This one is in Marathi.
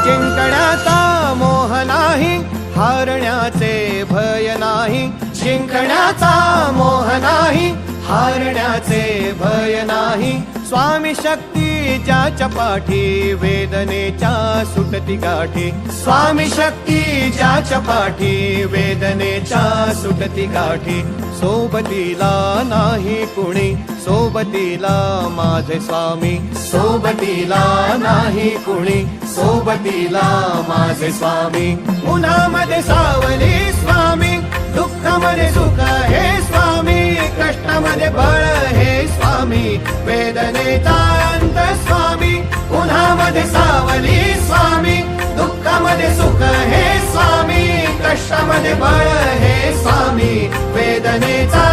जिंकण्याचा मोह नाही, हारण्याचे भय नाही. जिंकण्याचा मोह नाही, हारण्याचे भय नाही. स्वामी शक्ती ज्याच्या पाठी, वेदनेच्या सुटती गाठी. स्वामी शक्ती ज्याच्या पाठी, वेदनेच्या सुटती गाठी. सोबतीला नाही कुणी, सोबतीला माझे स्वामी. सोबतीला नाही कुणी, सोबतीला माझे स्वामी. उन्हामध्ये सावली स्वामी, दुःखामध्ये सुख हे स्वामी. कष्टामध्ये बळ हे स्वामी, वेदनेचा अंत स्वामी. उन्हामध्ये सावली स्वामी, दुःखामध्ये सुख हे स्वामी. कष्टामध्ये बळ हे स्वामी, वेदनेचा